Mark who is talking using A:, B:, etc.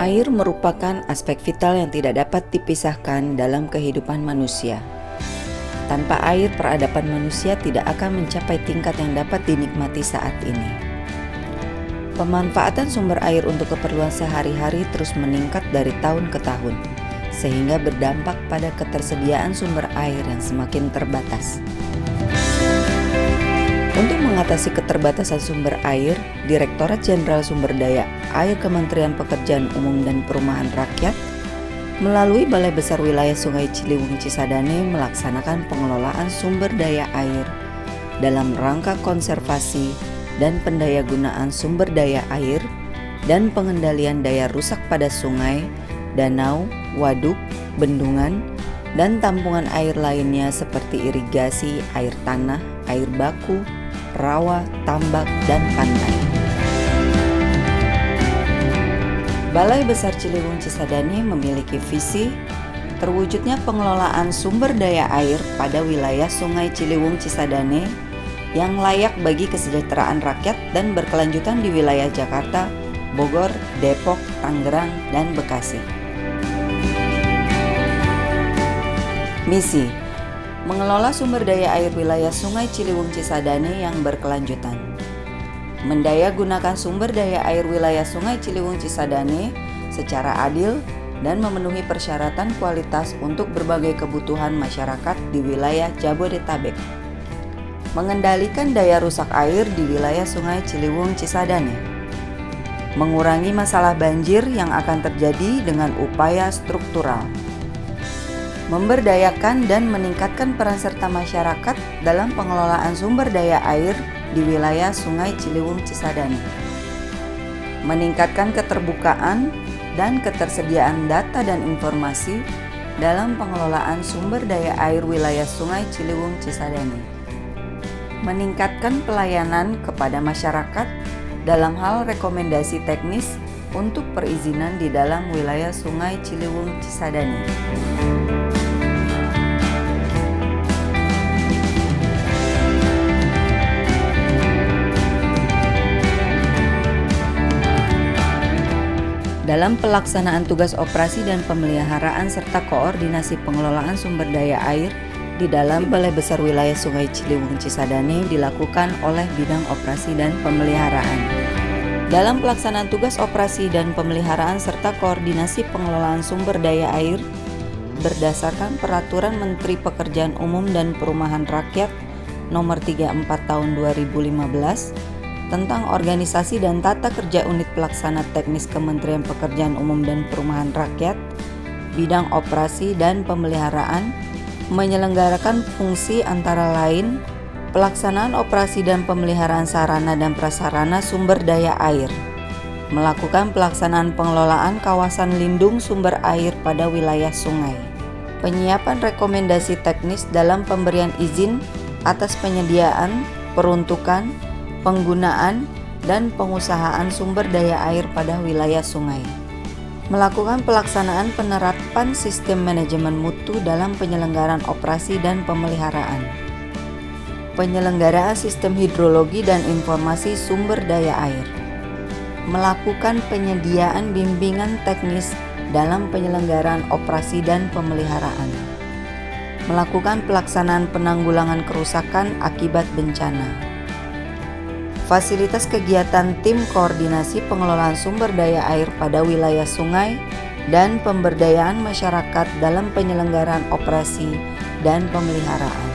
A: Air merupakan aspek vital yang tidak dapat dipisahkan dalam kehidupan manusia. Tanpa air, peradaban manusia tidak akan mencapai tingkat yang dapat dinikmati saat ini. Pemanfaatan sumber air untuk keperluan sehari-hari terus meningkat dari tahun ke tahun, sehingga berdampak pada ketersediaan sumber air yang semakin terbatas. Untuk mengatasi keterbatasan sumber air, Direktorat Jenderal Sumber Daya Air Kementerian Pekerjaan Umum dan Perumahan Rakyat melalui Balai Besar Wilayah Sungai Ciliwung Cisadane melaksanakan pengelolaan sumber daya air dalam rangka konservasi dan pendayagunaan sumber daya air dan pengendalian daya rusak pada sungai, danau, waduk, bendungan, dan tampungan air lainnya seperti irigasi, air tanah, air baku, rawa, tambak, dan pantai. Balai Besar Ciliwung Cisadane memiliki visi terwujudnya pengelolaan sumber daya air pada wilayah Sungai Ciliwung Cisadane yang layak bagi kesejahteraan rakyat dan berkelanjutan di wilayah Jakarta, Bogor, Depok, Tangerang, dan Bekasi. Misi: mengelola sumber daya air wilayah Sungai Ciliwung Cisadane yang berkelanjutan. Mendayagunakan sumber daya air wilayah Sungai Ciliwung Cisadane secara adil dan memenuhi persyaratan kualitas untuk berbagai kebutuhan masyarakat di wilayah Jabodetabek. Mengendalikan daya rusak air di wilayah Sungai Ciliwung Cisadane. Mengurangi masalah banjir yang akan terjadi dengan upaya struktural. Memberdayakan dan meningkatkan peran serta masyarakat dalam pengelolaan sumber daya air di wilayah Sungai Ciliwung Cisadane. Meningkatkan keterbukaan dan ketersediaan data dan informasi dalam pengelolaan sumber daya air wilayah Sungai Ciliwung Cisadane. Meningkatkan pelayanan kepada masyarakat dalam hal rekomendasi teknis untuk perizinan di dalam wilayah Sungai Ciliwung Cisadane. Dalam pelaksanaan tugas operasi dan pemeliharaan serta koordinasi pengelolaan sumber daya air di dalam Balai Besar Wilayah Sungai Ciliwung Cisadane dilakukan oleh Bidang Operasi dan Pemeliharaan. Dalam pelaksanaan tugas operasi dan pemeliharaan serta koordinasi pengelolaan sumber daya air berdasarkan Peraturan Menteri Pekerjaan Umum dan Perumahan Rakyat Nomor 34 Tahun 2015 tentang organisasi dan tata kerja unit pelaksana teknis Kementerian Pekerjaan Umum dan Perumahan Rakyat, bidang operasi dan pemeliharaan, menyelenggarakan fungsi antara lain pelaksanaan operasi dan pemeliharaan sarana dan prasarana sumber daya air, melakukan pelaksanaan pengelolaan kawasan lindung sumber air pada wilayah sungai, penyiapan rekomendasi teknis dalam pemberian izin atas penyediaan, peruntukan, penggunaan, dan pengusahaan sumber daya air pada wilayah sungai. Melakukan pelaksanaan penerapan sistem manajemen mutu dalam penyelenggaraan operasi dan pemeliharaan. Penyelenggaraan sistem hidrologi dan informasi sumber daya air. Melakukan penyediaan bimbingan teknis dalam penyelenggaraan operasi dan pemeliharaan. Melakukan pelaksanaan penanggulangan kerusakan akibat bencana. Fasilitas kegiatan tim koordinasi pengelolaan sumber daya air pada wilayah sungai dan pemberdayaan masyarakat dalam penyelenggaraan operasi dan pemeliharaan.